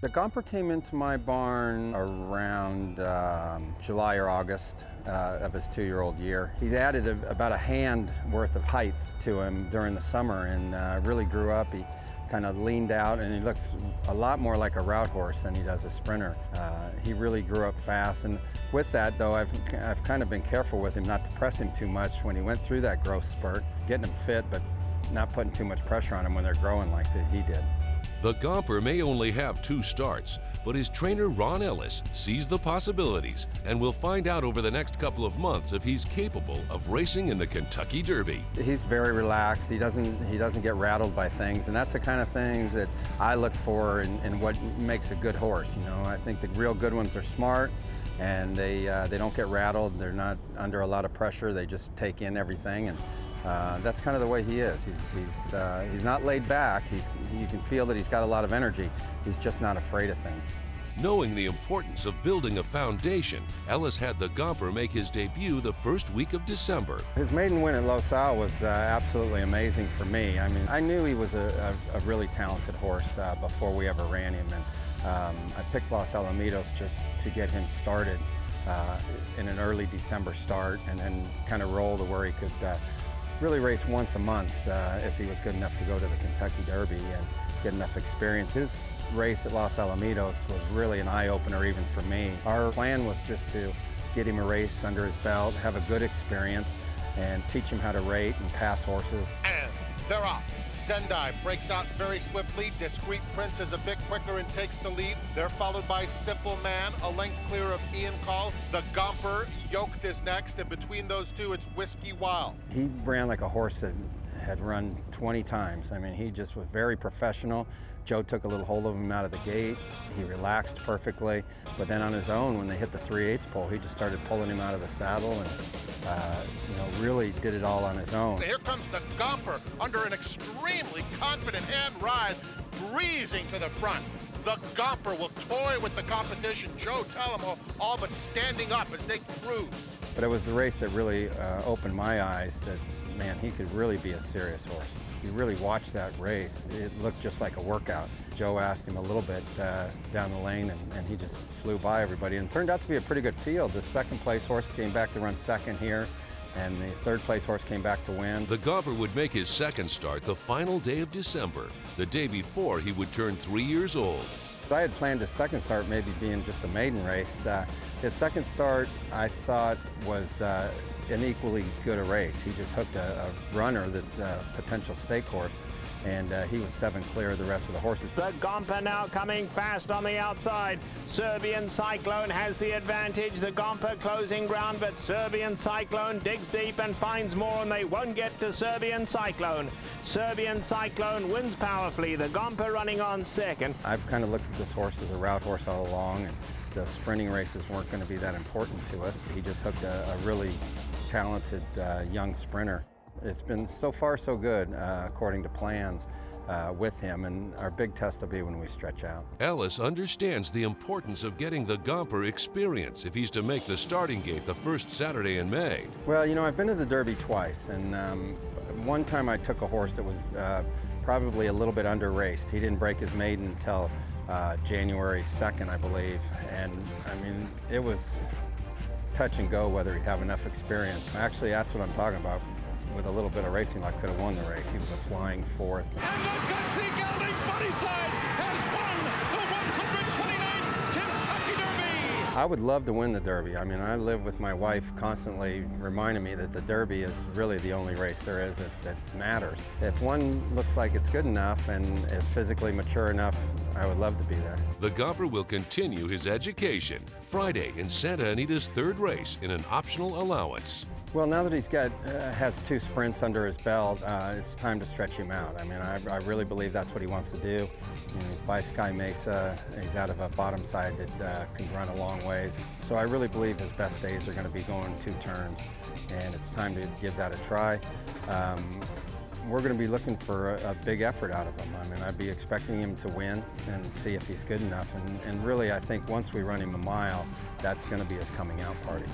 The Gomper came into my barn around July or August of his 2-year-old year. He's added about a hand worth of height to him during the summer and really grew up. He kind of leaned out and he looks a lot more like a route horse than he does a sprinter. He really grew up fast, and with that though, I've kind of been careful with him not to press him too much when he went through that growth spurt, getting him fit but not putting too much pressure on him when they're growing like he did. The Gomper may only have 2 starts, but his trainer Ron Ellis sees the possibilities, and we'll find out over the next couple of months if he's capable of racing in the Kentucky Derby. He's very relaxed. He doesn't get rattled by things, and that's the kind of things that I look for in what makes a good horse. You know, I think the real good ones are smart, and they don't get rattled. They're not under a lot of pressure. They just take in everything, and that's kind of the way he is. He's not laid back. You can feel that he's got a lot of energy. He's just not afraid of things. Knowing the importance of building a foundation, Ellis had the Gomper make his debut the first week of December. His maiden win at Los Al was absolutely amazing for me. I mean, I knew he was a really talented horse before we ever ran him, and I picked Los Alamitos just to get him started in an early December start, and then kind of roll to where he could really race once a month if he was good enough to go to the Kentucky Derby and get enough experience. His race at Los Alamitos was really an eye-opener even for me. Our plan was just to get him a race under his belt, have a good experience, and teach him how to rate and pass horses. And they're off. Sendai breaks out very swiftly. Discreet Prince is a bit quicker and takes the lead. They're followed by Simple Man, a length clear of Ian Call. The Gomper, Yoked, is next, and between those two, it's Whiskey Wild. He ran like a horse that had run 20 times. I mean, he just was very professional. Joe took a little hold of him out of the gate. He relaxed perfectly, but then on his own, when they hit the 3/8 pole, he just started pulling him out of the saddle and really did it all on his own. Here comes the Gomper under an extremely confident hand ride, breezing to the front. The Gomper will toy with the competition. Joe Telemo all but standing up as they cruise. But it was the race that really opened my eyes that, man, he could really be a serious horse. You really watched that race, it looked just like a workout. Joe asked him a little bit down the lane, and he just flew by everybody. And it turned out to be a pretty good field. The second place horse came back to run second here, and the third place horse came back to win. The Gomper would make his second start the final day of December, the day before he would turn 3 years old. I had planned his second start maybe being just a maiden race. His second start, I thought, was an equally good a race. He just hooked a runner that's a potential stake horse, and he was 7 clear of the rest of the horses. The Gomper now coming fast on the outside. Serbian Cyclone has the advantage. The Gomper closing ground, but Serbian Cyclone digs deep and finds more, and they won't get to Serbian Cyclone. Serbian Cyclone wins powerfully. The Gomper running on second. I've kind of looked at this horse as a route horse all along, and the sprinting races weren't going to be that important to us. He just hooked a really talented young sprinter. It's been so far so good according to plans with him, and our big test will be when we stretch out. Ellis understands the importance of getting the Gomper experience if he's to make the starting gate the first Saturday in May. Well, you know, I've been to the Derby twice, and one time I took a horse that was probably a little bit under-raced. He didn't break his maiden until January 2nd, I believe, and I mean, it was touch and go whether he'd have enough experience. Actually, that's what I'm talking about. With a little bit of racing luck, could have won the race. He was a flying fourth. And the gutsy gelding Funnyside has won the 129th Kentucky Derby. I would love to win the Derby. I mean, I live with my wife constantly reminding me that the Derby is really the only race there is that matters. If one looks like it's good enough and is physically mature enough, I would love to be there. The Gomper will continue his education Friday in Santa Anita's 3rd race in an optional allowance. Well, now that he's has 2 sprints under his belt, it's time to stretch him out. I mean, I really believe that's what he wants to do. You know, he's by Sky Mesa. He's out of a bottom side that can run a long ways. So I really believe his best days are going to be going 2 turns, and it's time to give that a try. We're going to be looking for a big effort out of him. I mean, I'd be expecting him to win and see if he's good enough. And really, I think once we run him a mile, that's going to be his coming out party.